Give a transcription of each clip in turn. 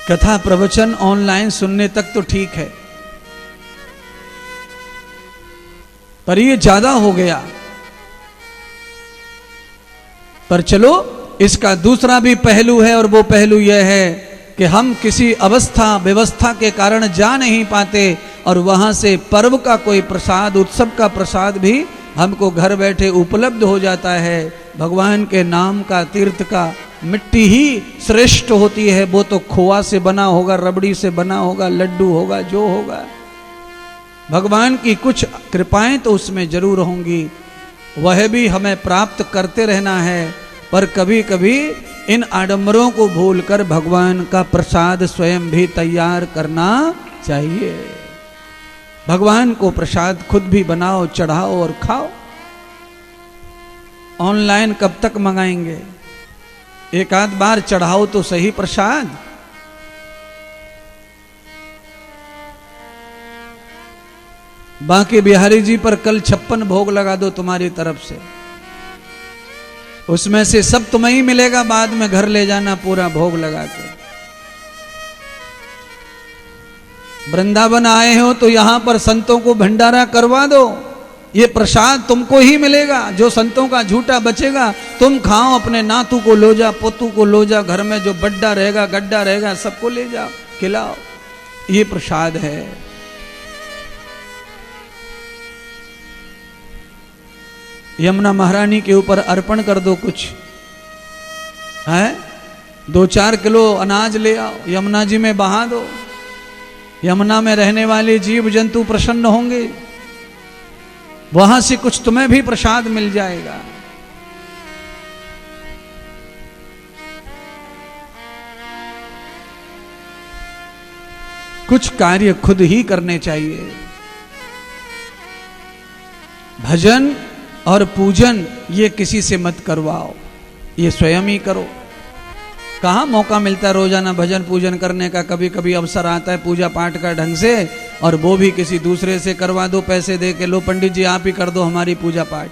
कथा प्रवचन ऑनलाइन सुनने तक तो ठीक है, पर ये ज्यादा हो गया। पर चलो, इसका दूसरा भी पहलू है, और वो पहलू यह है कि हम किसी अवस्था व्यवस्था के कारण जा नहीं पाते, और वहां से पर्व का कोई प्रसाद, उत्सव का प्रसाद भी हमको घर बैठे उपलब्ध हो जाता है। भगवान के नाम का, तीर्थ का मिट्टी ही श्रेष्ठ होती है। वो तो खोआ से बना होगा, रबड़ी से बना होगा, लड्डू होगा, जो होगा, भगवान की कुछ कृपाएं तो उसमें जरूर होंगी। वह भी हमें प्राप्त करते रहना है, पर कभी कभी इन आडंबरों को भूलकर भगवान का प्रसाद स्वयं भी तैयार करना चाहिए। भगवान को प्रसाद खुद भी बनाओ, चढ़ाओ और खाओ। ऑनलाइन कब तक मंगाएंगे? एक आध बार चढ़ाओ तो सही प्रसाद। बांके बिहारी जी पर कल 56 भोग लगा दो तुम्हारी तरफ से, उसमें से सब तुम्हें ही मिलेगा, बाद में घर ले जाना पूरा भोग लगा के। वृंदावन आए हो तो यहां पर संतों को भंडारा करवा दो, ये प्रसाद तुमको ही मिलेगा। जो संतों का झूठा बचेगा तुम खाओ, अपने नातू को लो जा, पोतू को लो जा, घर में जो बड्डा रहेगा, गड्ढा रहेगा, सबको ले जाओ, खिलाओ। ये प्रसाद है। यमुना महारानी के ऊपर अर्पण कर दो कुछ, है 2-4 किलो अनाज ले आओ, यमुना जी में बहा दो। यमुना में रहने वाले जीव जंतु प्रसन्न होंगे, वहां से कुछ तुम्हें भी प्रसाद मिल जाएगा। कुछ कार्य खुद ही करने चाहिए। भजन और पूजन ये किसी से मत करवाओ, ये स्वयं ही करो। कहाँ मौका मिलता है रोजाना भजन पूजन करने का? कभी कभी अवसर आता है पूजा पाठ का ढंग से, और वो भी किसी दूसरे से करवा दो, पैसे दे के, लो पंडित जी आप ही कर दो हमारी पूजा पाठ।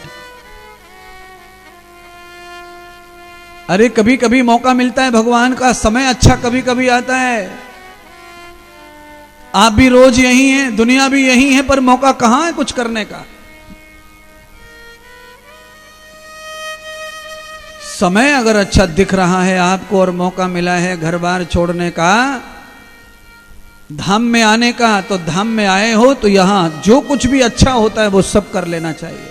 अरे कभी कभी मौका मिलता है, भगवान का समय अच्छा कभी कभी आता है। आप भी रोज यही हैं, दुनिया भी यही है, पर मौका कहां है कुछ करने का? समय अगर अच्छा दिख रहा है आपको और मौका मिला है घर बार छोड़ने का, धाम में आने का, तो धाम में आए हो तो यहां जो कुछ भी अच्छा होता है वो सब कर लेना चाहिए।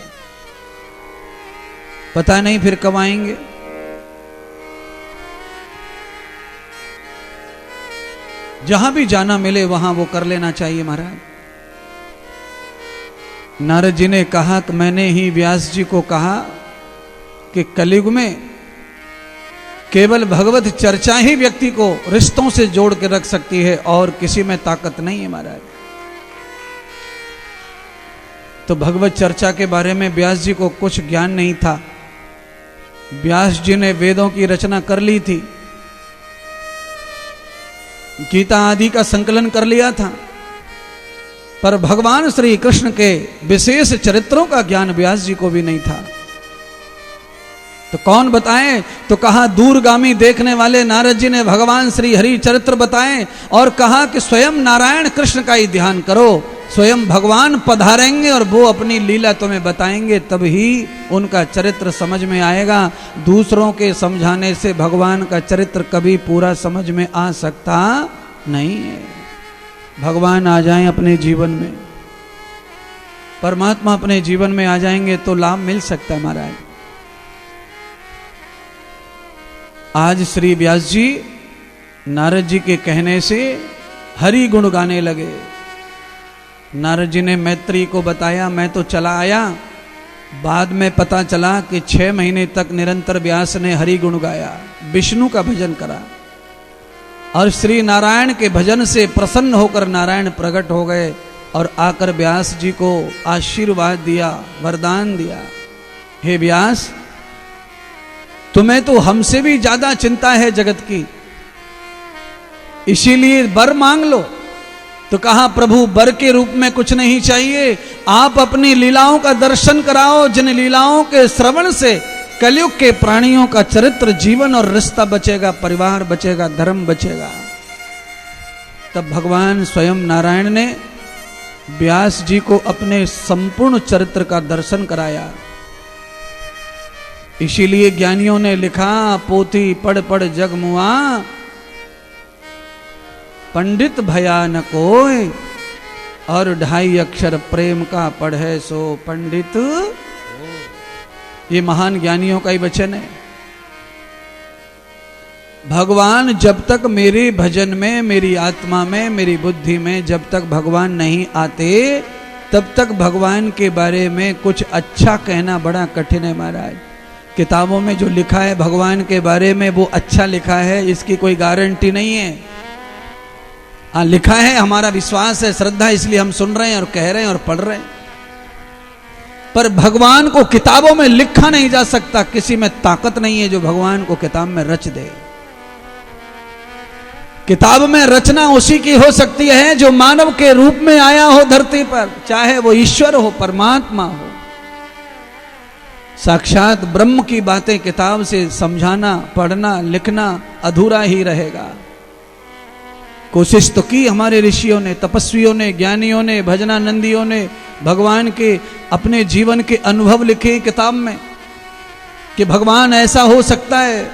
पता नहीं फिर कब आएंगे। जहां भी जाना मिले वहां वो कर लेना चाहिए महाराज। नारद जी ने कहा कि मैंने ही व्यास जी को कहा कि कलयुग में केवल भगवत चर्चा ही व्यक्ति को रिश्तों से जोड़ के रख सकती है, और किसी में ताकत नहीं है महाराज। तो भगवत चर्चा के बारे में व्यास जी को कुछ ज्ञान नहीं था। व्यास जी ने वेदों की रचना कर ली थी, गीता आदि का संकलन कर लिया था, पर भगवान श्री कृष्ण के विशेष चरित्रों का ज्ञान व्यास जी को भी नहीं था। तो कौन बताए? तो कहा दूरगामी देखने वाले नारद जी ने भगवान श्री हरि चरित्र बताए, और कहा कि स्वयं नारायण कृष्ण का ही ध्यान करो, स्वयं भगवान पधारेंगे और वो अपनी लीला तुम्हें बताएंगे, तब ही उनका चरित्र समझ में आएगा। दूसरों के समझाने से भगवान का चरित्र कभी पूरा समझ में आ सकता नहीं है। भगवान आ जाएं अपने जीवन में, परमात्मा अपने जीवन में आ जाएंगे तो लाभ मिल सकता है महाराज। आज श्री व्यास जी नारद जी के कहने से हरि गुण गाने लगे। नारद जी ने मैत्री को बताया, मैं तो चला आया, बाद में पता चला कि 6 महीने तक निरंतर व्यास ने हरि गुण गाया, विष्णु का भजन करा, और श्री नारायण के भजन से प्रसन्न होकर नारायण प्रकट हो गए और आकर व्यास जी को आशीर्वाद दिया, वरदान दिया, हे व्यास तुम्हें तो हमसे भी ज्यादा चिंता है जगत की, इसीलिए वर मांग लो। तो कहा प्रभु वर के रूप में कुछ नहीं चाहिए, आप अपनी लीलाओं का दर्शन कराओ, जिन लीलाओं के श्रवण से कलयुग के प्राणियों का चरित्र, जीवन और रिश्ता बचेगा, परिवार बचेगा, धर्म बचेगा। तब भगवान स्वयं नारायण ने व्यास जी को अपने संपूर्ण चरित्र का दर्शन कराया। इसीलिए ज्ञानियों ने लिखा, पोथी पढ़ पढ़ जग मुआ, पंडित भया न कोय, और 2.5 अक्षर प्रेम का पढ़े सो पंडित। ये महान ज्ञानियों का ही वचन है। भगवान जब तक मेरे भजन में, मेरी आत्मा में, मेरी बुद्धि में जब तक भगवान नहीं आते, तब तक भगवान के बारे में कुछ अच्छा कहना बड़ा कठिन है महाराज। किताबों में जो लिखा है भगवान के बारे में वो अच्छा लिखा है, इसकी कोई गारंटी नहीं है। हाँ, लिखा है, हमारा विश्वास है, श्रद्धा, इसलिए हम सुन रहे हैं और कह रहे हैं और पढ़ रहे हैं। पर भगवान को किताबों में लिखा नहीं जा सकता। किसी में ताकत नहीं है जो भगवान को किताब में रच दे। किताब में रचना उसी की हो सकती है जो मानव के रूप में आया हो धरती पर, चाहे वो ईश्वर हो, परमात्मा हो। साक्षात ब्रह्म की बातें किताब से समझाना, पढ़ना, लिखना अधूरा ही रहेगा। कोशिश तो की हमारे ऋषियों ने, तपस्वियों ने, ज्ञानियों ने, भजनानंदियों ने, भगवान के अपने जीवन के अनुभव लिखे किताब में कि भगवान ऐसा हो सकता है,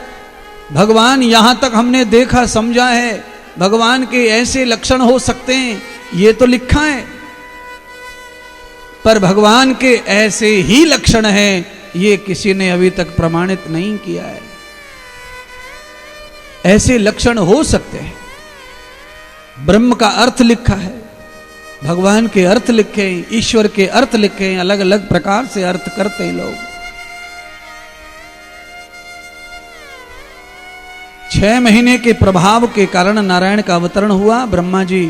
भगवान यहां तक हमने देखा समझा है, भगवान के ऐसे लक्षण हो सकते हैं, ये तो लिखा है। पर भगवान के ऐसे ही लक्षण हैं, ये किसी ने अभी तक प्रमाणित नहीं किया है। ऐसे लक्षण हो सकते हैं। ब्रह्म का अर्थ लिखा है, भगवान के अर्थ लिखे हैं, ईश्वर के अर्थ लिखे हैं, अलग अलग प्रकार से अर्थ करते हैं लोग। 6 महीने के प्रभाव के कारण नारायण का अवतरण हुआ। ब्रह्मा जी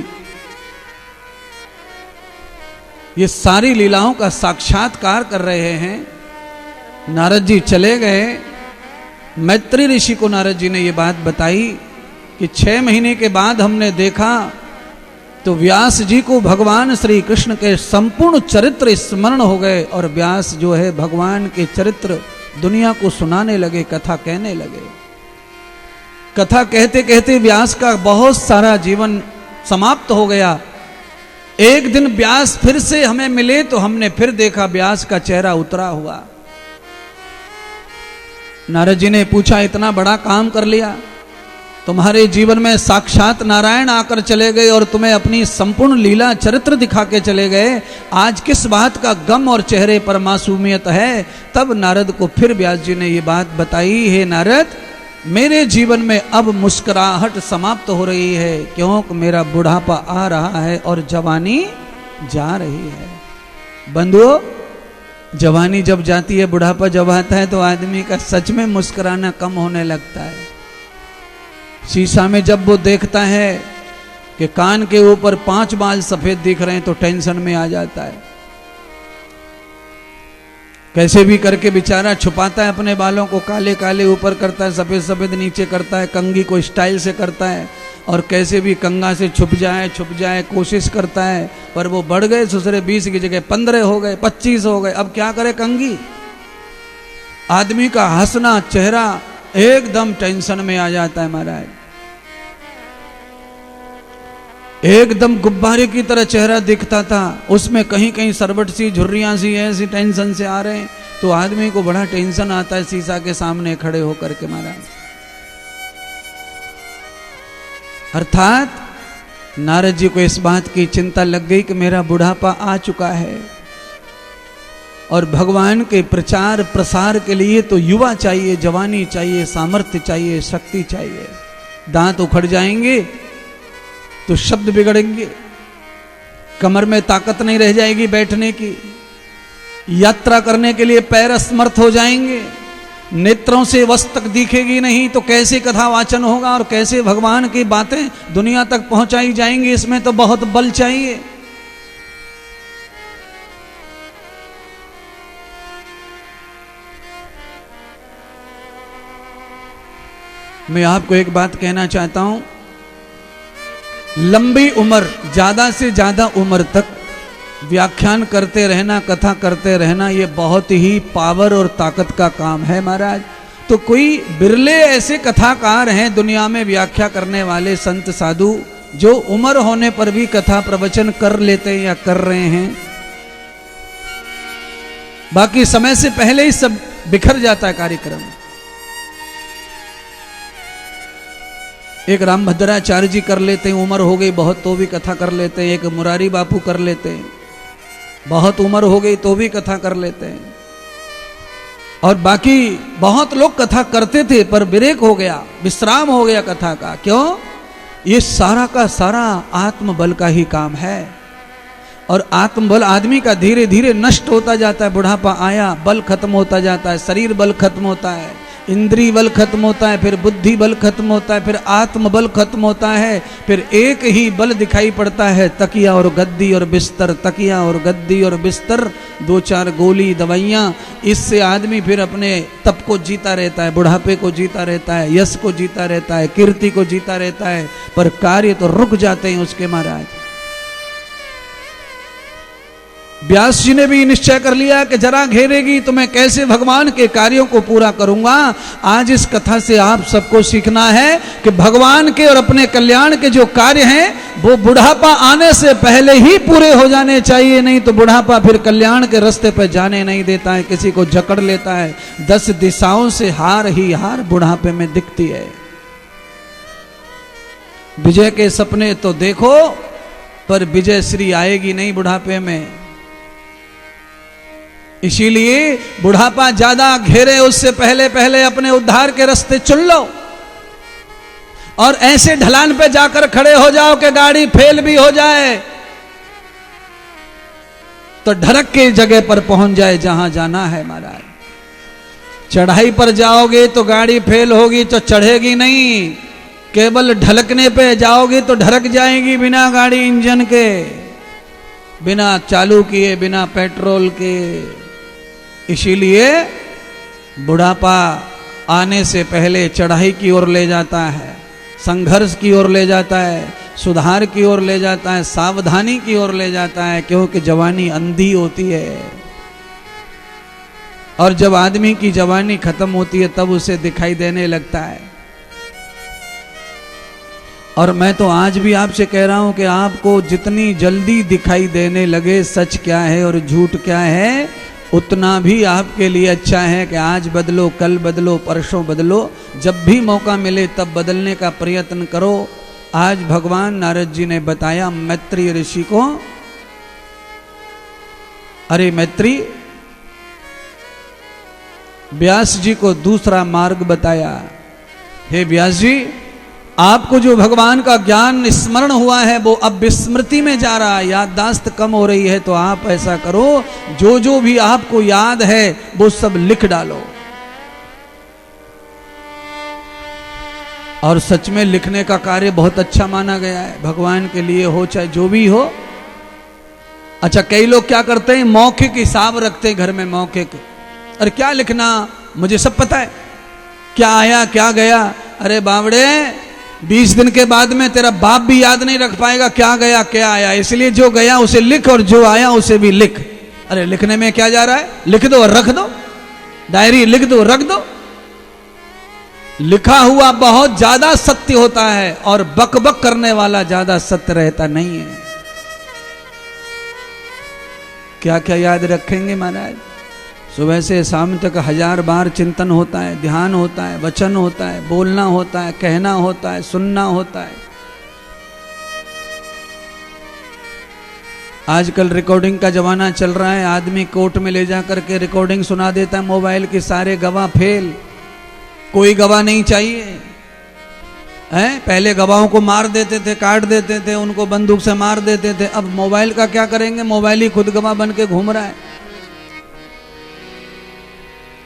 ये सारी लीलाओं का साक्षात्कार कर रहे हैं। नारद जी चले गए। मैत्री ऋषि को नारद जी ने ये बात बताई कि 6 महीने के बाद हमने देखा तो व्यास जी को भगवान श्री कृष्ण के संपूर्ण चरित्र स्मरण हो गए और व्यास जो है भगवान के चरित्र दुनिया को सुनाने लगे, कथा कहने लगे। कथा कहते कहते व्यास का बहुत सारा जीवन समाप्त हो गया। एक दिन व्यास फिर से हमें मिले तो हमने फिर देखा व्यास का चेहरा उतरा हुआ। नारद जी ने पूछा, इतना बड़ा काम कर लिया, तुम्हारे जीवन में साक्षात नारायण आकर चले गए और तुम्हें अपनी संपूर्ण लीला चरित्र दिखा के चले गए, आज किस बात का गम और चेहरे पर मासूमियत है? तब नारद को फिर व्यास जी ने ये बात बताई, हे नारद, मेरे जीवन में अब मुस्कुराहट समाप्त हो रही है, क्योंकि मेरा बुढ़ापा आ रहा है और जवानी जा रही है। बंधुओं, जवानी जब जाती है, बुढ़ापा जब आता है तो आदमी का सच में मुस्कुराना कम होने लगता है। शीशा में जब वो देखता है कि कान के ऊपर 5 बाल सफेद दिख रहे हैं तो टेंशन में आ जाता है। कैसे भी करके बेचारा छुपाता है अपने बालों को, काले काले ऊपर करता है, सफेद सफेद नीचे करता है, कंघी को स्टाइल से करता है और कैसे भी कंघा से छुप जाए कोशिश करता है। पर वो बढ़ गए, दूसरे 20 की जगह 15 हो गए, 25 हो गए। अब क्या करे कंघी? आदमी का हंसना चेहरा एकदम टेंशन में आ जाता है महाराज। एकदम गुब्बारे की तरह चेहरा दिखता था, उसमें कहीं कहीं सरबट सी, झुर्रियां सी ऐसी टेंशन से आ रहे हैं तो आदमी को बड़ा टेंशन आता है शीशा के सामने खड़े होकर के महाराज। अर्थात नारद जी को इस बात की चिंता लग गई कि मेरा बुढ़ापा आ चुका है और भगवान के प्रचार प्रसार के लिए तो युवा चाहिए, जवानी चाहिए, सामर्थ्य चाहिए, शक्ति चाहिए। दांत उखड़ जाएंगे तो शब्द बिगड़ेंगे, कमर में ताकत नहीं रह जाएगी बैठने की, यात्रा करने के लिए पैर असमर्थ हो जाएंगे, नेत्रों से वस्तक दिखेगी नहीं तो कैसे कथा वाचन होगा और कैसे भगवान की बातें दुनिया तक पहुंचाई जाएंगी? इसमें तो बहुत बल चाहिए। मैं आपको एक बात कहना चाहता हूं, लंबी उम्र, ज्यादा से ज्यादा उम्र तक व्याख्यान करते रहना, कथा करते रहना, ये बहुत ही पावर और ताकत का काम है महाराज। तो कोई बिरले ऐसे कथाकार हैं दुनिया में व्याख्या करने वाले संत साधु जो उम्र होने पर भी कथा प्रवचन कर लेते हैं या कर रहे हैं, बाकी समय से पहले ही सब बिखर जाता है कार्यक्रम। एक राम भद्राचार्य जी कर लेते हैं, उम्र हो गई बहुत तो भी कथा कर लेते हैं। एक मुरारी बापू कर लेते हैं, बहुत उम्र हो गई तो भी कथा कर लेते हैं। और बाकी बहुत लोग कथा करते थे पर ब्रेक हो गया, विश्राम हो गया कथा का। क्यों? ये सारा का सारा आत्मबल का ही काम है। और आत्मबल आदमी का धीरे धीरे नष्ट होता जाता है। बुढ़ापा आया, बल खत्म होता जाता है, शरीर बल खत्म होता है, इंद्रिय बल खत्म होता है, फिर बुद्धि बल खत्म होता है, फिर आत्मबल खत्म होता है। फिर एक ही बल दिखाई पड़ता है, तकिया और गद्दी और बिस्तर, तकिया और गद्दी और बिस्तर, 2-4 गोली दवाइयाँ। इससे आदमी फिर अपने तप को जीता रहता है, बुढ़ापे को जीता रहता है, यश को जीता रहता है, कीर्ति को जीता रहता है, पर कार्य तो रुक जाते हैं उसके महाराज। व्यास जी ने भी निश्चय कर लिया कि जरा घेरेगी तो मैं कैसे भगवान के कार्यों को पूरा करूंगा। आज इस कथा से आप सबको सीखना है कि भगवान के और अपने कल्याण के जो कार्य हैं वो बुढ़ापा आने से पहले ही पूरे हो जाने चाहिए, नहीं तो बुढ़ापा फिर कल्याण के रास्ते पर जाने नहीं देता है, किसी को जकड़ लेता है। 10 दिशाओं से हार ही हार बुढ़ापे में दिखती है। विजय के सपने तो देखो पर विजय श्री आएगी नहीं बुढ़ापे में। इसीलिए बुढ़ापा ज्यादा घेरे उससे पहले पहले अपने उद्धार के रास्ते चुन लो। और ऐसे ढलान पे जाकर खड़े हो जाओ कि गाड़ी फेल भी हो जाए तो ढरक के जगह पर पहुंच जाए जहां जाना है महाराज। चढ़ाई पर जाओगे तो गाड़ी फेल होगी तो चढ़ेगी नहीं, केवल ढलकने पे जाओगे तो ढरक जाएगी बिना गाड़ी इंजन के, बिना चालू किए, बिना पेट्रोल के। इसीलिए बुढ़ापा आने से पहले चढ़ाई की ओर ले जाता है, संघर्ष की ओर ले जाता है, सुधार की ओर ले जाता है, सावधानी की ओर ले जाता है, क्योंकि जवानी अंधी होती है। और जब आदमी की जवानी खत्म होती है तब उसे दिखाई देने लगता है। और मैं तो आज भी आपसे कह रहा हूं कि आपको जितनी जल्दी दिखाई देने लगे सच क्या है और झूठ क्या है, उतना भी आपके लिए अच्छा है कि आज बदलो, कल बदलो, परसों बदलो। जब भी मौका मिले तब बदलने का प्रयत्न करो। आज भगवान नारद जी ने बताया मैत्री ऋषि को, अरे मैत्री, व्यास जी को दूसरा मार्ग बताया। हे व्यास जी, आपको जो भगवान का ज्ञान स्मरण हुआ है वो अब विस्मृति में जा रहा है, याददाश्त कम हो रही है। तो आप ऐसा करो, जो जो भी आपको याद है वो सब लिख डालो। और सच में लिखने का कार्य बहुत अच्छा माना गया है, भगवान के लिए हो चाहे जो भी हो। अच्छा, कई लोग क्या करते हैं, मौखिक हिसाब रखते हैं घर में, मौखिक। अरे क्या लिखना, मुझे सब पता है, क्या आया क्या गया। अरे बावड़े, 20 दिन के बाद में तेरा बाप भी याद नहीं रख पाएगा क्या गया क्या आया। इसलिए जो गया उसे लिख और जो आया उसे भी लिख। अरे लिखने में क्या जा रहा है, लिख दो और रख दो, डायरी लिख दो रख दो। लिखा हुआ बहुत ज्यादा सत्य होता है और बकबक करने वाला ज्यादा सत्य रहता नहीं है। क्या क्या याद रखेंगे महाराज। सुबह से शाम तक 1000 बार चिंतन होता है, ध्यान होता है, वचन होता है, बोलना होता है, कहना होता है, सुनना होता है। आजकल रिकॉर्डिंग का जमाना चल रहा है, आदमी कोर्ट में ले जाकर के रिकॉर्डिंग सुना देता है मोबाइल के, सारे गवाह फेल, कोई गवाह नहीं चाहिए। हैं, पहले गवाहों को मार देते थे, काट देते थे, उनको बंदूक से मार देते थे। अब मोबाइल का क्या करेंगे, मोबाइल ही खुद गवाह बन के घूम रहा है।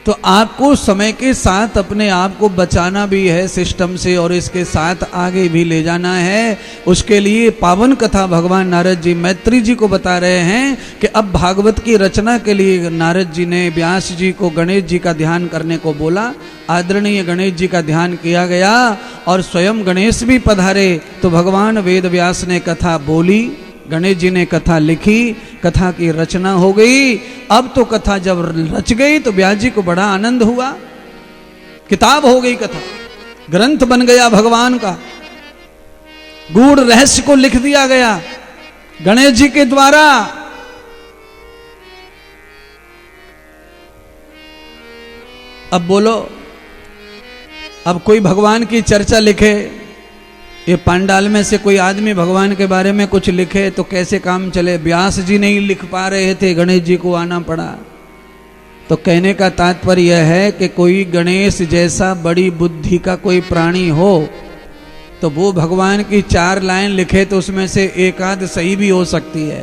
तो आपको समय के साथ अपने आप को बचाना भी है सिस्टम से, और इसके साथ आगे भी ले जाना है। उसके लिए पावन कथा भगवान नारद जी मैत्री जी को बता रहे हैं कि अब भागवत की रचना के लिए नारद जी ने व्यास जी को गणेश जी का ध्यान करने को बोला। आदरणीय गणेश जी का ध्यान किया गया और स्वयं गणेश भी पधारे। तो भगवान वेद व्यास ने कथा बोली, गणेश जी ने कथा लिखी, कथा की रचना हो गई। अब तो कथा जब रच गई तो व्यास जी को बड़ा आनंद हुआ, किताब हो गई कथा, ग्रंथ बन गया भगवान का। गूढ़ रहस्य को लिख दिया गया गणेश जी के द्वारा। अब बोलो, अब कोई भगवान की चर्चा लिखे, ये पांडाल में से कोई आदमी भगवान के बारे में कुछ लिखे तो कैसे काम चले? व्यास जी नहीं लिख पा रहे थे, गणेश जी को आना पड़ा। तो कहने का तात्पर्य यह है कि कोई गणेश जैसा बड़ी बुद्धि का कोई प्राणी हो तो वो भगवान की 4 लाइन लिखे तो उसमें से एक आध सही भी हो सकती है,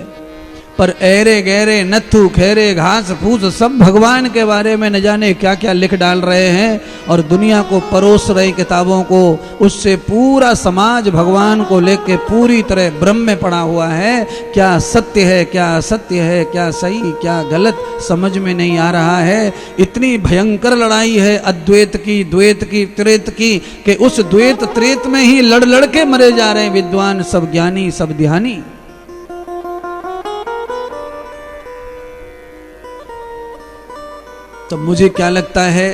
पर ऐरे गहरे नत्थु खैरे घास फूस सब भगवान के बारे में न जाने क्या क्या लिख डाल रहे हैं और दुनिया को परोस रहे किताबों को। उससे पूरा समाज भगवान को लेके पूरी तरह भ्रम में पड़ा हुआ है। क्या सत्य है, क्या असत्य है, क्या सही क्या गलत, समझ में नहीं आ रहा है। इतनी भयंकर लड़ाई है अद्वैत की, द्वैत की, त्रेत की, कि उस द्वैत त्रेत में ही लड़ लड़ के मरे जा रहे हैं विद्वान, सब ज्ञानी, सब ध्यानी। तो मुझे क्या लगता है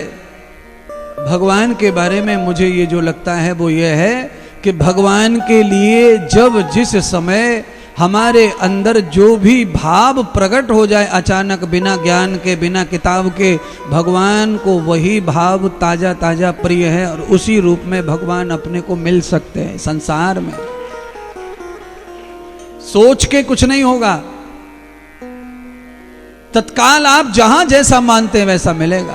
भगवान के बारे में, मुझे ये जो लगता है वो ये है कि भगवान के लिए जब जिस समय हमारे अंदर जो भी भाव प्रकट हो जाए अचानक, बिना ज्ञान के, बिना किताब के, भगवान को वही भाव ताजा ताजा प्रिय है और उसी रूप में भगवान अपने को मिल सकते हैं संसार में। सोच के कुछ नहीं होगा, तत्काल आप जहां जैसा मानते हैं वैसा मिलेगा।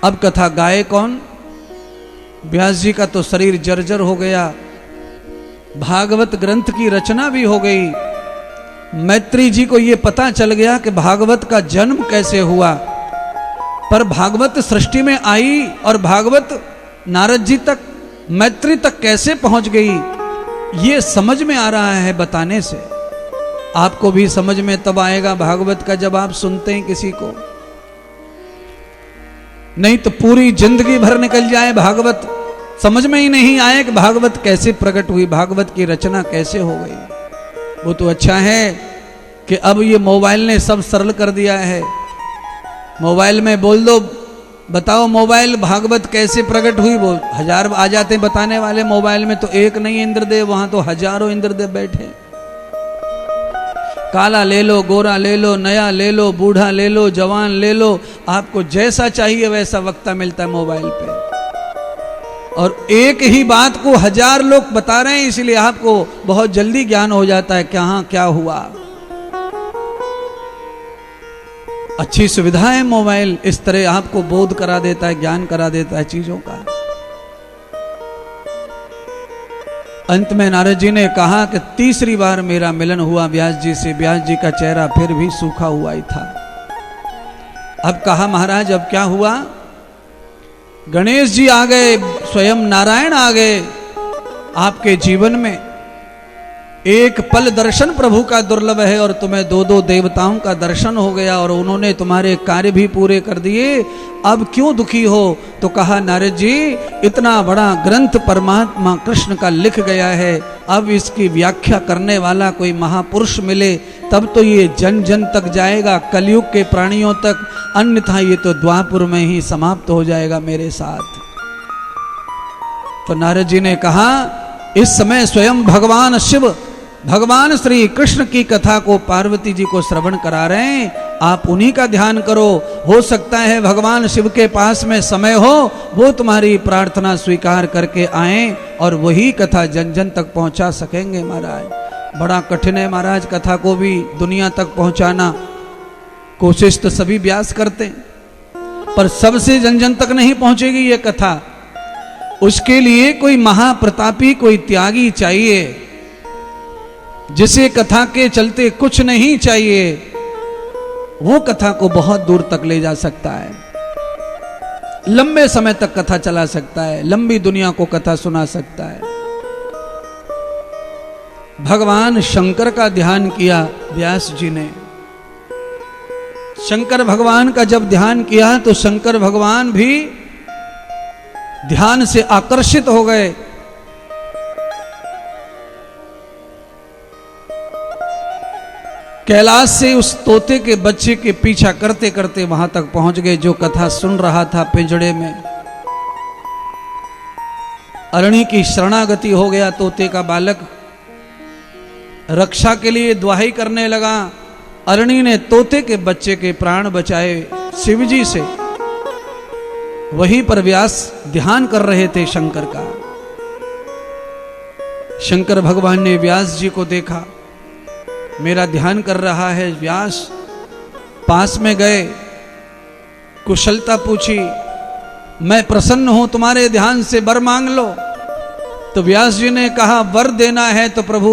अब कथा गाए कौन? व्यास जी का तो शरीर जर्जर हो गया, भागवत ग्रंथ की रचना भी हो गई। मैत्री जी को यह पता चल गया कि भागवत का जन्म कैसे हुआ, पर भागवत सृष्टि में आई और भागवत नारद जी तक, मैत्री तक कैसे पहुंच गई, ये समझ में आ रहा है बताने से। आपको भी समझ में तब आएगा भागवत का जब आप सुनते हैं किसी को, नहीं तो पूरी जिंदगी भर निकल जाए भागवत, समझ में ही नहीं आए कि भागवत कैसे प्रकट हुई, भागवत की रचना कैसे हो गई। वो तो अच्छा है कि अब ये मोबाइल ने सब सरल कर दिया है। मोबाइल में बोल दो, बताओ मोबाइल भागवत कैसे प्रकट हुई, वो 1000 आ जाते हैं बताने वाले। मोबाइल में तो एक नहीं इंद्रदेव, वहां तो हजारों इंद्रदेव बैठे। काला ले लो, गोरा ले लो, नया ले लो, बूढ़ा ले लो, जवान ले लो, आपको जैसा चाहिए वैसा वक्ता मिलता है मोबाइल पे। और एक ही बात को 1000 लोग बता रहे हैं, इसलिए आपको बहुत जल्दी ज्ञान हो जाता है कहां क्या हुआ। अच्छी सुविधा है मोबाइल, इस तरह आपको बोध करा देता है, ज्ञान करा देता है चीजों का। अंत में नारद जी ने कहा कि तीसरी बार मेरा मिलन हुआ व्यास जी से, व्यास जी का चेहरा फिर भी सूखा हुआ ही था। अब कहा महाराज अब क्या हुआ? गणेश जी आ गए, स्वयं नारायण आ गए आपके जीवन में। एक पल दर्शन प्रभु का दुर्लभ है और तुम्हें 2-2 देवताओं का दर्शन हो गया और उन्होंने तुम्हारे कार्य भी पूरे कर दिए। अब क्यों दुखी हो? तो कहा नारद जी इतना बड़ा ग्रंथ परमात्मा कृष्ण का लिख गया है, अब इसकी व्याख्या करने वाला कोई महापुरुष मिले तब तो ये जन जन तक जाएगा, कलयुग के प्राणियों तक, अन्यथा ये तो द्वापुर में ही समाप्त हो जाएगा मेरे साथ। तो नारद जी ने कहा इस समय स्वयं भगवान शिव, भगवान श्री कृष्ण की कथा को पार्वती जी को श्रवण करा रहे हैं, आप उन्हीं का ध्यान करो। हो सकता है भगवान शिव के पास में समय हो, वो तुम्हारी प्रार्थना स्वीकार करके आए और वही कथा जन जन तक पहुंचा सकेंगे। महाराज बड़ा कठिन है महाराज, कथा को भी दुनिया तक पहुंचाना। कोशिश तो सभी व्यास करते हैं, पर सबसे जन जन तक नहीं पहुंचेगी ये कथा। उसके लिए कोई महाप्रतापी, कोई त्यागी चाहिए, जिसे कथा के चलते कुछ नहीं चाहिए, वो कथा को बहुत दूर तक ले जा सकता है, लंबे समय तक कथा चला सकता है, लंबी दुनिया को कथा सुना सकता है। भगवान शंकर का ध्यान किया व्यास जी ने। शंकर भगवान का जब ध्यान किया तो शंकर भगवान भी ध्यान से आकर्षित हो गए। कैलाश से उस तोते के बच्चे के पीछा करते करते वहां तक पहुंच गए जो कथा सुन रहा था पिंजड़े में। अरणी की शरणागति हो गया तोते का बालक, रक्षा के लिए दुहाई करने लगा। अरणी ने तोते के बच्चे के प्राण बचाए शिवजी से। वहीं पर व्यास ध्यान कर रहे थे शंकर का। शंकर भगवान ने व्यास जी को देखा, मेरा ध्यान कर रहा है व्यास। पास में गए, कुशलता पूछी, मैं प्रसन्न हूं तुम्हारे ध्यान से, वर मांग लो। तो व्यास जी ने कहा, वर देना है तो प्रभु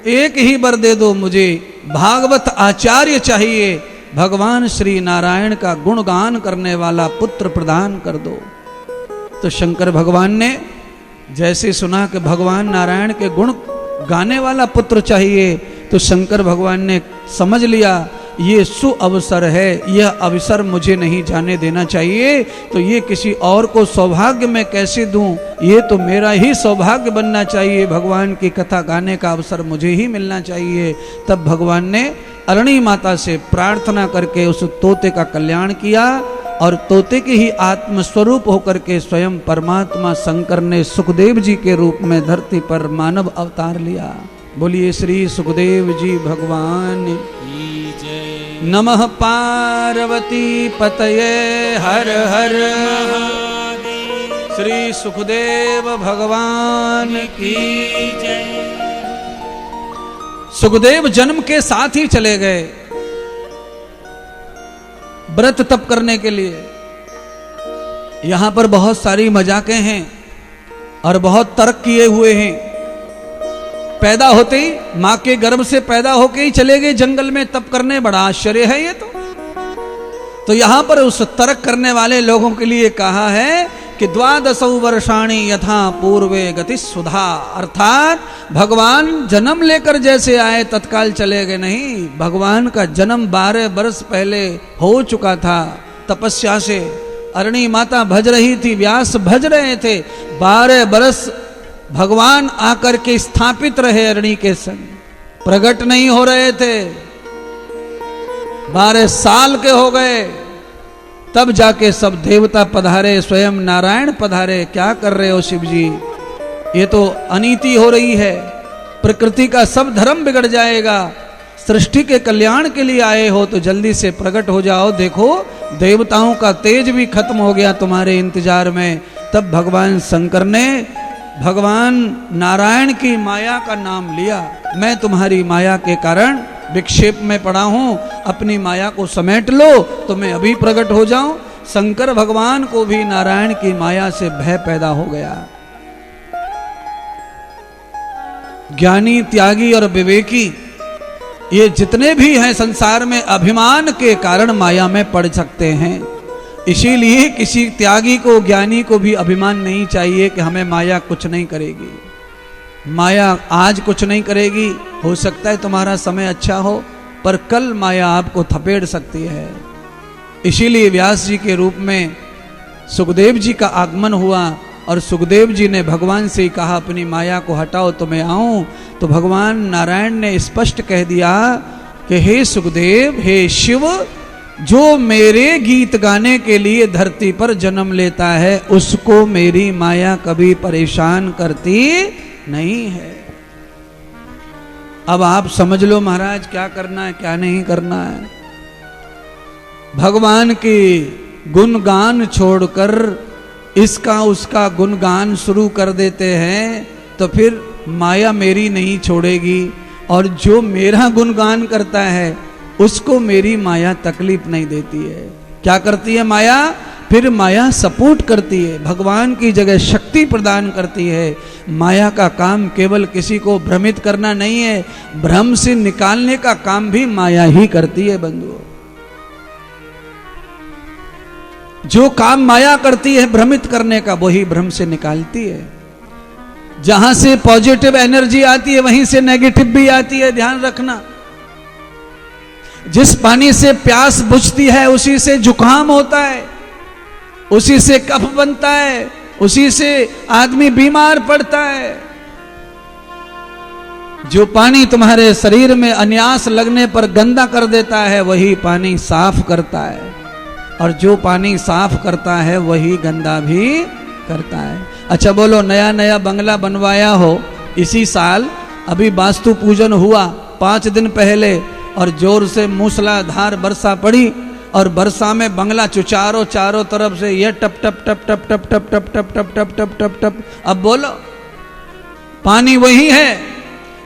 एक ही वर दे दो, मुझे भागवत आचार्य चाहिए, भगवान श्री नारायण का गुणगान करने वाला पुत्र प्रदान कर दो। तो शंकर भगवान ने जैसे सुना कि भगवान नारायण के गुण गाने वाला पुत्र चाहिए, तो शंकर भगवान ने समझ लिया ये सुअवसर है, यह अवसर मुझे नहीं जाने देना चाहिए। तो ये किसी और को सौभाग्य मैं कैसे दूं, ये तो मेरा ही सौभाग्य बनना चाहिए, भगवान की कथा गाने का अवसर मुझे ही मिलना चाहिए। तब भगवान ने अरणी माता से प्रार्थना करके उस तोते का कल्याण किया, और तोते के ही आत्मस्वरूप होकर के स्वयं परमात्मा शंकर ने सुखदेव जी के रूप में धरती पर मानव अवतार लिया। बोलिए श्री सुखदेव जी भगवान की जय। नमः पार्वती पतये हर हर महादेव। श्री सुखदेव भगवान की जय। सुखदेव जन्म के साथ ही चले गए व्रत तप करने के लिए। यहां पर बहुत सारी मजाकें हैं और बहुत तर्क किए हुए हैं। पैदा होते ही मां के गर्भ से पैदा होके ही चले गए जंगल में तप करने, बड़ा आश्चर्य है ये तो यहां पर उस तर्क करने वाले लोगों के लिए कहा है कि 12 वर्षाणि यथा पूर्वे गति सुधा, अर्थात भगवान जन्म लेकर जैसे आए तत्काल चले गए नहीं। भगवान का जन्म 12 वर्ष पहले हो चुका था तपस्या से। अरणी माता भज रही थी, व्यास भज रहे थे। 12 वर्ष भगवान आकर के स्थापित रहे अरणी के संग, प्रकट नहीं हो रहे थे। 12 साल के हो गए, तब जाके सब देवता पधारे, स्वयं नारायण पधारे। क्या कर रहे हो शिव जी, ये तो अनीति हो रही है, प्रकृति का सब धर्म बिगड़ जाएगा। सृष्टि के कल्याण के लिए आए हो तो जल्दी से प्रकट हो जाओ। देखो देवताओं का तेज भी खत्म हो गया तुम्हारे इंतजार में। तब भगवान शंकर ने भगवान नारायण की माया का नाम लिया। मैं तुम्हारी माया के कारण विक्षेप में पड़ा हूं, अपनी माया को समेट लो तो मैं अभी प्रकट हो जाऊं। शंकर भगवान को भी नारायण की माया से भय पैदा हो गया। ज्ञानी, त्यागी और विवेकी ये जितने भी हैं संसार में, अभिमान के कारण माया में पड़ सकते हैं। इसीलिए किसी त्यागी को, ज्ञानी को भी अभिमान नहीं चाहिए कि हमें माया कुछ नहीं करेगी। माया आज कुछ नहीं करेगी, हो सकता है तुम्हारा समय अच्छा हो, पर कल माया आपको थपेड़ सकती है। इसीलिए व्यास जी के रूप में सुखदेव जी का आगमन हुआ और सुखदेव जी ने भगवान से ही कहा अपनी माया को हटाओ तो मैं आऊं। तो भगवान नारायण ने स्पष्ट कह दिया कि हे सुखदेव, हे शिव, जो मेरे गीत गाने के लिए धरती पर जन्म लेता है उसको मेरी माया कभी परेशान करती नहीं है। अब आप समझ लो महाराज क्या करना है क्या नहीं करना है। भगवान की गुणगान छोड़कर इसका उसका गुणगान शुरू कर देते हैं तो फिर माया मेरी नहीं छोड़ेगी, और जो मेरा गुणगान करता है उसको मेरी माया तकलीफ नहीं देती है। क्या करती है माया? फिर माया सपोर्ट करती है, भगवान की जगह शक्ति प्रदान करती है। माया का काम केवल किसी को भ्रमित करना नहीं है, भ्रम से निकालने का काम भी माया ही करती है बंधुओं। जो काम माया करती है भ्रमित करने का, वही भ्रम से निकालती है। जहां से पॉजिटिव एनर्जी आती है वहीं से नेगेटिव भी आती है, ध्यान रखना। जिस पानी से प्यास बुझती है उसी से जुकाम होता है, उसी से कफ बनता है, उसी से आदमी बीमार पड़ता है। जो पानी तुम्हारे शरीर में अन्यास लगने पर गंदा कर देता है वही पानी साफ करता है, और जो पानी साफ करता है वही गंदा भी करता है। अच्छा बोलो, नया नया बंगला बनवाया हो इसी साल, अभी वास्तु पूजन हुआ 5 दिन पहले, और जोर से मूसलाधार वर्षा पड़ी, और वर्षा में बंगला चुचारो चारों तरफ से ये टप टप टप टप टप टप टप टप टप टप टप टप टप। अब बोलो, पानी वही है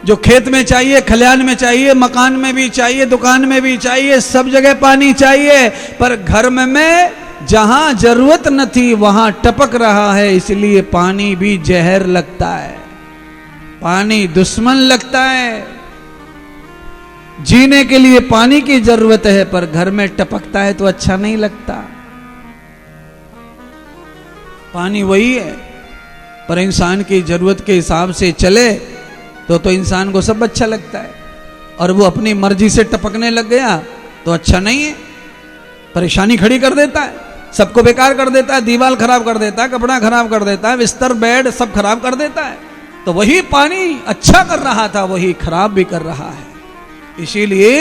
जो खेत में चाहिए, खलिहान में चाहिए, मकान में भी चाहिए, दुकान में भी चाहिए, सब जगह पानी चाहिए, पर घर में जहां जरूरत न थी वहां टपक रहा है, इसलिए पानी भी जहर लगता है, पानी दुश्मन लगता है। जीने के लिए पानी की जरूरत है, पर घर में टपकता है तो अच्छा नहीं लगता। पानी वही है, पर इंसान की जरूरत के हिसाब से चले तो इंसान को सब अच्छा लगता है, और वो अपनी मर्जी से टपकने लग गया तो अच्छा नहीं है, परेशानी खड़ी कर देता है, सबको बेकार कर देता है, दीवार खराब कर देता है, कपड़ा खराब कर देता है, बिस्तर बेड सब खराब कर देता है। तो वही पानी अच्छा कर रहा था वही खराब भी कर रहा है। इसीलिए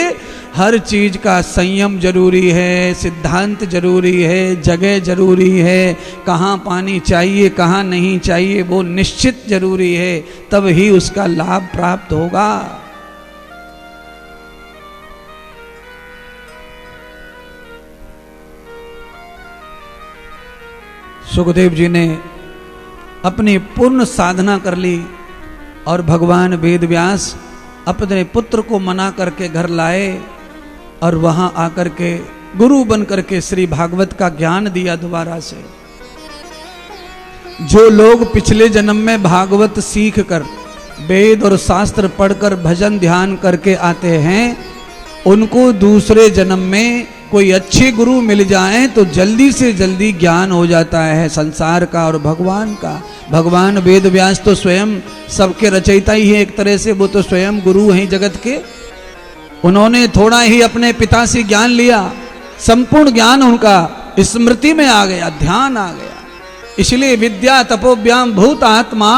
हर चीज का संयम जरूरी है, सिद्धांत जरूरी है, जगह जरूरी है, कहाँ पानी चाहिए कहाँ नहीं चाहिए वो निश्चित जरूरी है, तब ही उसका लाभ प्राप्त होगा। सुखदेव जी ने अपनी पूर्ण साधना कर ली, और भगवान वेदव्यास अपने पुत्र को मना करके घर लाए, और वहां आकर के गुरु बन करके श्री भागवत का ज्ञान दिया दोबारा से। जो लोग पिछले जन्म में भागवत सीख कर, वेद और शास्त्र पढ़कर भजन ध्यान करके आते हैं, उनको दूसरे जन्म में कोई अच्छे गुरु मिल जाएं तो जल्दी से जल्दी ज्ञान हो जाता है संसार का और भगवान का। भगवान वेद व्यास तो स्वयं सबके रचयिता ही है एक तरह से, वो तो स्वयं गुरु हैं जगत के। उन्होंने थोड़ा ही अपने पिता से ज्ञान लिया, संपूर्ण ज्ञान उनका स्मृति में आ गया, ध्यान आ गया। इसलिए विद्या तपोव्याम भूत आत्मा,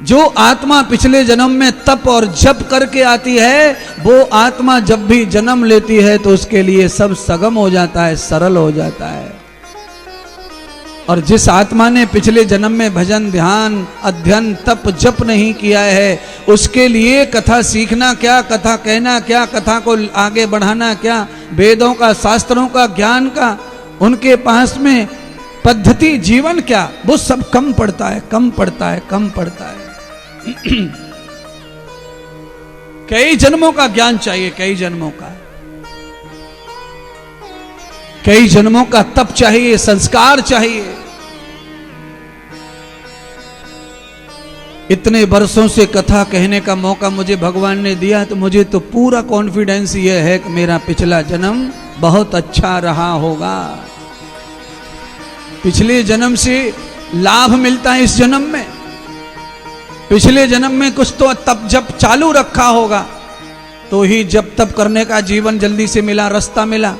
जो आत्मा पिछले जन्म में तप और जप करके आती है, वो आत्मा जब भी जन्म लेती है तो उसके लिए सब सगम हो जाता है, सरल हो जाता है। और जिस आत्मा ने पिछले जन्म में भजन ध्यान अध्ययन तप जप नहीं किया है, उसके लिए कथा सीखना क्या, कथा कहना क्या, कथा को आगे बढ़ाना क्या, वेदों का शास्त्रों का ज्ञान का उनके पास में पद्धति जीवन क्या, वो सब कम पड़ता है, कम पड़ता है, कम पड़ता है। कई जन्मों का ज्ञान चाहिए, कई जन्मों का, कई जन्मों का तप चाहिए, संस्कार चाहिए। इतने वर्षों से कथा कहने का मौका मुझे भगवान ने दिया, तो मुझे तो पूरा कॉन्फिडेंस यह है कि मेरा पिछला जन्म बहुत अच्छा रहा होगा। पिछले जन्म से लाभ मिलता है इस जन्म में, पिछले जन्म में कुछ तो तप जप चालू रखा होगा, तो ही जप तप करने का जीवन जल्दी से मिला, रास्ता मिला।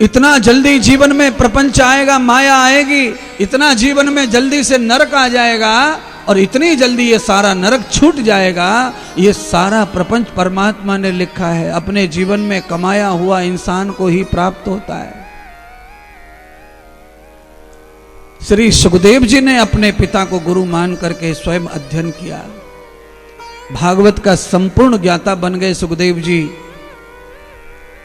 इतना जल्दी जीवन में प्रपंच आएगा, माया आएगी, इतना जीवन में जल्दी से नरक आ जाएगा, और इतनी जल्दी ये सारा नरक छूट जाएगा। ये सारा प्रपंच परमात्मा ने लिखा है, अपने जीवन में कमाया हुआ इंसान को ही प्राप्त होता है। श्री सुखदेव जी ने अपने पिता को गुरु मान करके स्वयं अध्ययन किया, भागवत का संपूर्ण ज्ञाता बन गए सुखदेव जी।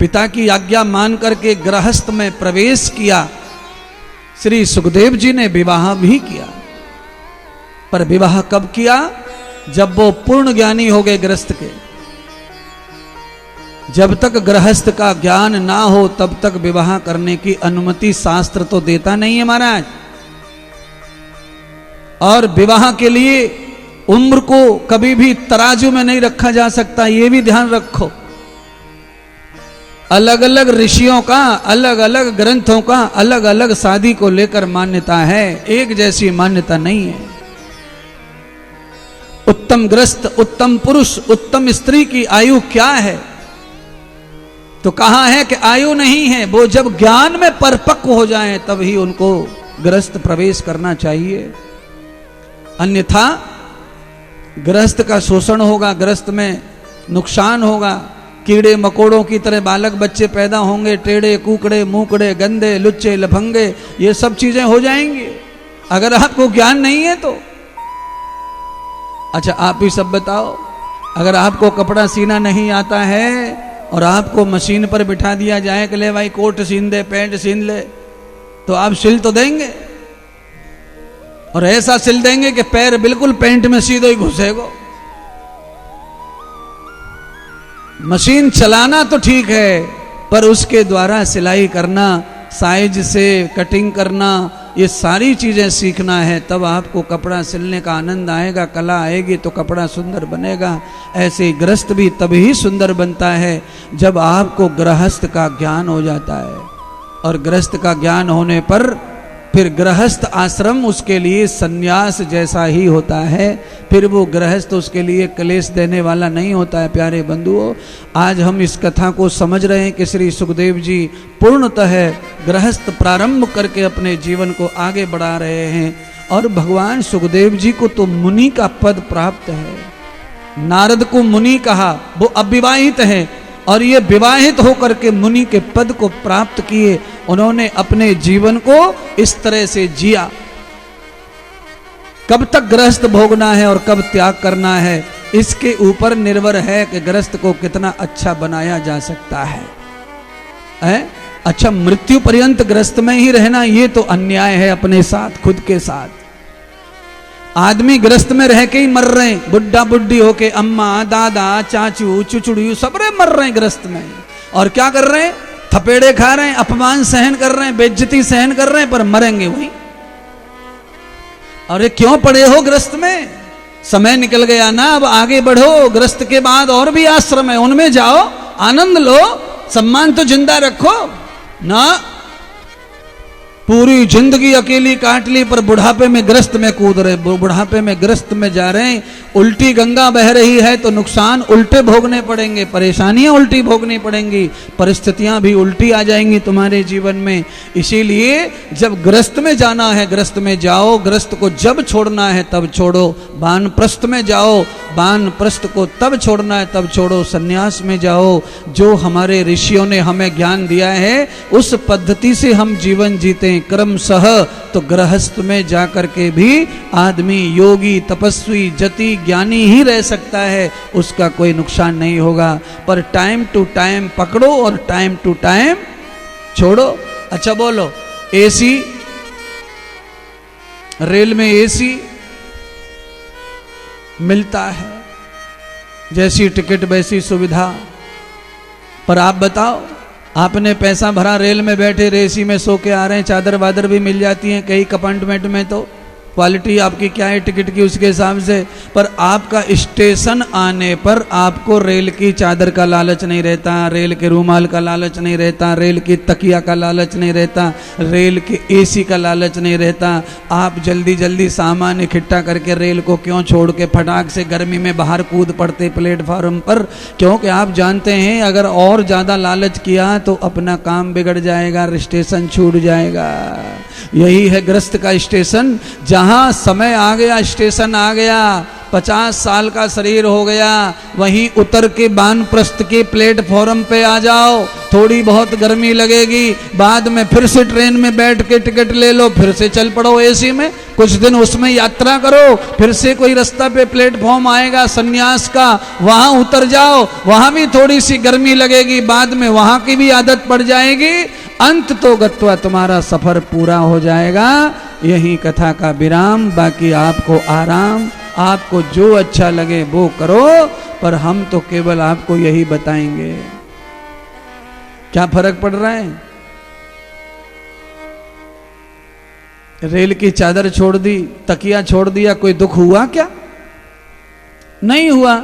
पिता की आज्ञा मान करके गृहस्थ में प्रवेश किया। श्री सुखदेव जी ने विवाह भी किया, पर विवाह कब किया? जब वो पूर्ण ज्ञानी हो गए गृहस्थ के। जब तक गृहस्थ का ज्ञान ना हो तब तक विवाह करने की अनुमति शास्त्र तो देता नहीं है महाराज। और विवाह के लिए उम्र को कभी भी तराजू में नहीं रखा जा सकता, ये भी ध्यान रखो। अलग अलग ऋषियों का, अलग अलग ग्रंथों का अलग अलग शादी को लेकर मान्यता है, एक जैसी मान्यता नहीं है। उत्तम गृहस्थ, उत्तम पुरुष, उत्तम स्त्री की आयु क्या है? तो कहा है कि आयु नहीं है, वो जब ज्ञान में परिपक्व हो जाएं तब ही उनको गृहस्थ प्रवेश करना चाहिए। अन्यथा गृहस्थ का शोषण होगा, गृहस्थ में नुकसान होगा, कीड़े मकोड़ों की तरह बालक बच्चे पैदा होंगे, टेढ़े कुकड़े मुकड़े गंदे लुच्चे लफंगे, ये सब चीजें हो जाएंगी अगर आपको ज्ञान नहीं है तो। अच्छा आप ही सब बताओ, अगर आपको कपड़ा सीना नहीं आता है और आपको मशीन पर बिठा दिया जाए कि ले भाई कोट सीन दे, पैंट सीन ले, तो आप सिल तो देंगे? और ऐसा सिल देंगे कि पैर बिल्कुल पैंट में सीधो ही घुसेगा। मशीन चलाना तो ठीक है, पर उसके द्वारा सिलाई करना, साइज से कटिंग करना, ये सारी चीजें सीखना है, तब आपको कपड़ा सिलने का आनंद आएगा, कला आएगी तो कपड़ा सुंदर बनेगा। ऐसे ही गृहस्थ भी तभी सुंदर बनता है जब आपको गृहस्थ का ज्ञान हो जाता है। और गृहस्थ का ज्ञान होने पर फिर गृहस्थ आश्रम उसके लिए सन्यास जैसा ही होता है, फिर वो गृहस्थ उसके लिए क्लेश देने वाला नहीं होता है। प्यारे बंधुओं, आज हम इस कथा को समझ रहे हैं कि श्री सुखदेव जी पूर्णतः गृहस्थ प्रारंभ करके अपने जीवन को आगे बढ़ा रहे हैं। और भगवान सुखदेव जी को तो मुनि का पद प्राप्त है। नारद को मुनि कहा, वो अविवाहित है और ये विवाहित होकर के मुनि के पद को प्राप्त किए। उन्होंने अपने जीवन को इस तरह से जिया। कब तक गृहस्थ भोगना है और कब त्याग करना है, इसके ऊपर निर्भर है कि गृहस्थ को कितना अच्छा बनाया जा सकता है? अच्छा मृत्यु पर्यंत गृहस्थ में ही रहना, ये तो अन्याय है अपने साथ, खुद के साथ। आदमी गृहस्थ में रह के ही मर रहे हैं, बुढ़ा बुढ़ी होके, अम्मा दादा चाचू चुचुड़ू सबरे मर रहे हैं गृहस्थ में। और क्या कर रहे हैं? थपेड़े खा रहे हैं, अपमान सहन कर रहे हैं, बेइज्जती सहन कर रहे हैं, पर मरेंगे वही। अरे क्यों पड़े हो गृहस्थ में? समय निकल गया ना, अब आगे बढ़ो। गृहस्थ के बाद और भी आश्रम है, उनमें जाओ, आनंद लो, सम्मान तो जिंदा रखो ना। पूरी जिंदगी अकेली काट ली, पर बुढ़ापे में ग्रस्त में कूद रहे, बुढ़ापे में ग्रस्त में जा रहे हैं। उल्टी गंगा बह रही है तो नुकसान उल्टे भोगने पड़ेंगे, परेशानियां उल्टी भोगनी पड़ेंगी, परिस्थितियां भी उल्टी आ जाएंगी तुम्हारे जीवन में। इसीलिए जब ग्रस्त में जाना है ग्रस्त में जाओ, ग्रस्त को जब छोड़ना है तब छोड़ो। वानप्रस्थ में जाओ, वानप्रस्थ को तब छोड़ना है तब छोड़ो। सन्यास में जाओ, जो हमारे ऋषियों ने हमें ज्ञान दिया है उस पद्धति से हम जीवन जीते क्रमशः। तो गृहस्थ में जाकर के भी आदमी योगी तपस्वी जति ज्ञानी ही रह सकता है, उसका कोई नुकसान नहीं होगा। पर टाइम टू टाइम पकड़ो और टाइम टू टाइम छोड़ो। अच्छा बोलो, एसी, रेल में एसी मिलता है, जैसी टिकट वैसी सुविधा, पर आप बताओ, आपने पैसा भरा, रेल में बैठे एसी में सो के आ रहे हैं, चादर वादर भी मिल जाती हैं कई कंपार्टमेंट में, तो क्वालिटी आपकी क्या है टिकट की उसके हिसाब से। पर आपका स्टेशन आने पर आपको रेल की चादर का लालच नहीं रहता, रेल के रूमाल का लालच नहीं रहता, रेल की तकिया का लालच नहीं रहता, रेल के एसी का लालच नहीं रहता। आप जल्दी जल्दी सामान इकट्ठा करके रेल को क्यों छोड़ के फटाक से गर्मी में बाहर कूद पड़ते प्लेटफॉर्म पर? क्योंकि आप जानते हैं अगर और ज़्यादा लालच किया तो अपना काम बिगड़ जाएगा, स्टेशन छूट जाएगा। यही है ग्रस्त का स्टेशन, जहां समय आ गया, स्टेशन आ गया, 50 साल का शरीर हो गया, वहीं उतर के वानप्रस्थ के प्लेटफॉर्म पे आ जाओ। थोड़ी बहुत गर्मी लगेगी, बाद में फिर से ट्रेन में बैठ के टिकट ले लो, फिर से चल पड़ो एसी में, कुछ दिन उसमें यात्रा करो, फिर से कोई रास्ता पे प्लेटफॉर्म आएगा सन्यास का, वहां उतर जाओ, वहां भी थोड़ी सी गर्मी लगेगी, बाद में वहां की भी आदत पड़ जाएगी, अंत तो गत्वा तुम्हारा सफर पूरा हो जाएगा। यही कथा का विराम, बाकी आपको आराम, आपको जो अच्छा लगे वो करो, पर हम तो केवल आपको यही बताएंगे। क्या फर्क पड़ रहा है? रेल की चादर छोड़ दी, तकिया छोड़ दिया, कोई दुख हुआ क्या? नहीं हुआ।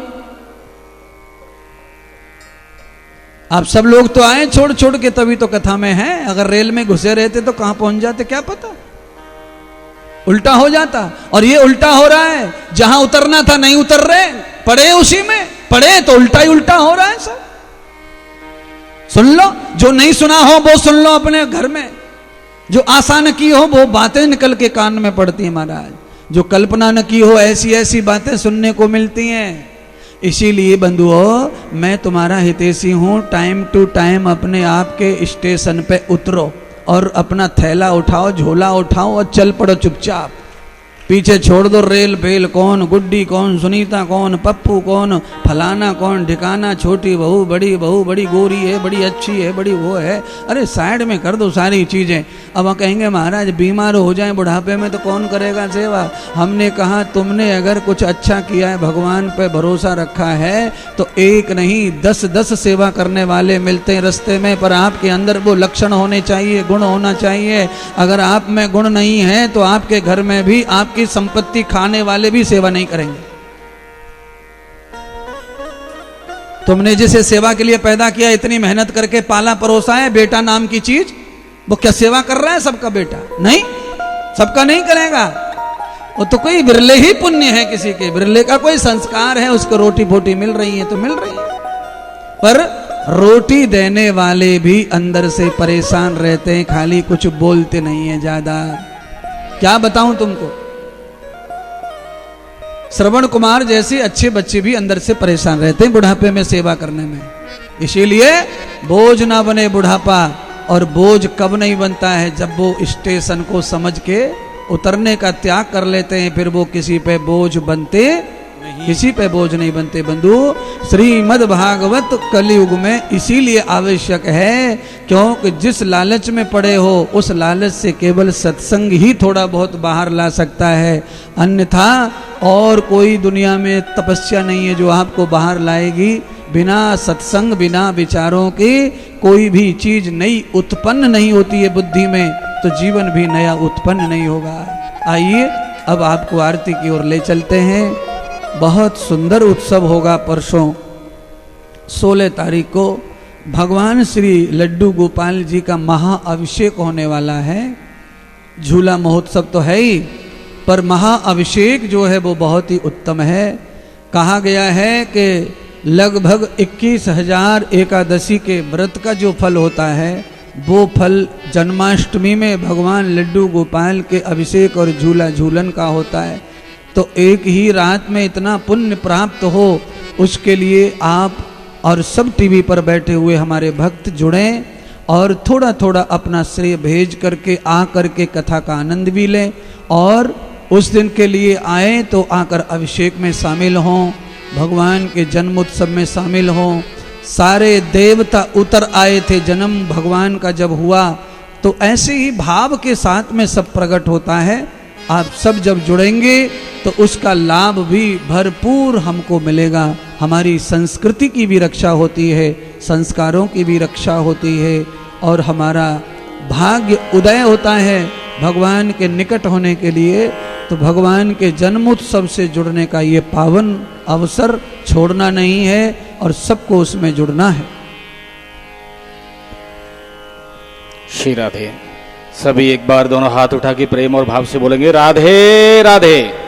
आप सब लोग तो आए छोड़ छोड़ के, तभी तो कथा में हैं। अगर रेल में घुसे रहते तो कहां पहुंच जाते क्या पता, उल्टा हो जाता। और ये उल्टा हो रहा है, जहां उतरना था नहीं उतर रहे, पड़े उसी में, पड़े तो उल्टा ही उल्टा हो रहा है सब। सुन लो, जो नहीं सुना हो वो सुन लो अपने घर में, जो आसान की हो वो बातें निकल के कान में पड़ती है महाराज। जो कल्पना न की हो ऐसी ऐसी बातें सुनने को मिलती हैं। इसीलिए बंधुओं, मैं तुम्हारा हितैषी हूँ, टाइम टू टाइम अपने आप के स्टेशन पे उतरो और अपना थैला उठाओ, झोला उठाओ और चल पड़ो चुपचाप। पीछे छोड़ दो रेल पेल, कौन गुड्डी, कौन सुनीता, कौन पप्पू, कौन फलाना, कौन ठिकाना, छोटी बहू, बड़ी गोरी है, बड़ी अच्छी है, बड़ी वो है। अरे साइड में कर दो सारी चीज़ें। अब वह कहेंगे महाराज बीमार हो जाए बुढ़ापे में तो कौन करेगा सेवा। हमने कहा तुमने अगर कुछ अच्छा किया है, भगवान पे भरोसा रखा है, तो एक नहीं 10-10 सेवा करने वाले मिलते हैं रास्ते में। पर आपके अंदर वो लक्षण होने चाहिए, गुण होना चाहिए। अगर आप में गुण नहीं है तो आपके घर में भी आपकी संपत्ति खाने वाले भी सेवा नहीं करेंगे। तुमने जिसे सेवा के लिए पैदा किया, इतनी मेहनत करके पाला परोसा है, बेटा नाम की चीज, वो क्या सेवा कर रहा है सबका बेटा? नहीं, सबका नहीं करेगा। वो तो कोई बिरले ही पुण्य है, किसी के बिरले का कोई संस्कार है, उसको रोटी फोटी मिल रही है तो मिल रही है। पर रोटी देने वाले भी अंदर से परेशान रहते हैं, खाली कुछ बोलते नहीं है ज्यादा। क्या बताऊं तुमको, श्रवण कुमार जैसे अच्छे बच्चे भी अंदर से परेशान रहते हैं बुढ़ापे में सेवा करने में। इसीलिए बोझ ना बने बुढ़ापा। और बोझ कब नहीं बनता है? जब वो स्टेशन को समझ के उतरने का त्याग कर लेते हैं, फिर वो किसी पे बोझ बनते नहीं, किसी पे बोझ नहीं बनते। बंधु, श्रीमद् भागवत कलयुग में इसीलिए आवश्यक है, क्योंकि जिस लालच में पड़े हो उस लालच से केवल सत्संग ही थोड़ा बहुत बाहर ला सकता है। अन्यथा और कोई दुनिया में तपस्या नहीं है जो आपको बाहर लाएगी। बिना सत्संग, बिना विचारों के कोई भी चीज नई उत्पन्न नहीं होती है बुद्धि में, तो जीवन भी नया उत्पन्न नहीं होगा। आइए अब आपको आरती की ओर ले चलते हैं। बहुत सुंदर उत्सव होगा परसों 16 तारीख को। भगवान श्री लड्डू गोपाल जी का महाअभिषेक होने वाला है। झूला महोत्सव तो है ही, पर महाअभिषेक जो है वो बहुत ही उत्तम है। कहा गया है कि लगभग 21,000 एकादशी के व्रत का जो फल होता है, वो फल जन्माष्टमी में भगवान लड्डू गोपाल के अभिषेक और झूला झूलन का होता है। तो एक ही रात में इतना पुण्य प्राप्त हो, उसके लिए आप और सब टीवी पर बैठे हुए हमारे भक्त जुड़ें और थोड़ा थोड़ा अपना श्रेय भेज करके आ करके कथा का आनंद भी लें। और उस दिन के लिए आए तो आकर अभिषेक में शामिल हों, भगवान के जन्म उत्सव में शामिल हों। सारे देवता उतर आए थे जन्म भगवान का जब हुआ, तो ऐसे ही भाव के साथ में सब प्रकट होता है। आप सब जब जुड़ेंगे तो उसका लाभ भी भरपूर हमको मिलेगा। हमारी संस्कृति की भी रक्षा होती है, संस्कारों की भी रक्षा होती है, और हमारा भाग्य उदय होता है भगवान के निकट होने के लिए। तो भगवान के जन्मोत्सव से जुड़ने का ये पावन अवसर छोड़ना नहीं है और सबको उसमें जुड़ना है। श्री राधे। सभी एक बार दोनों हाथ उठा के प्रेम और भाव से बोलेंगे राधे राधे।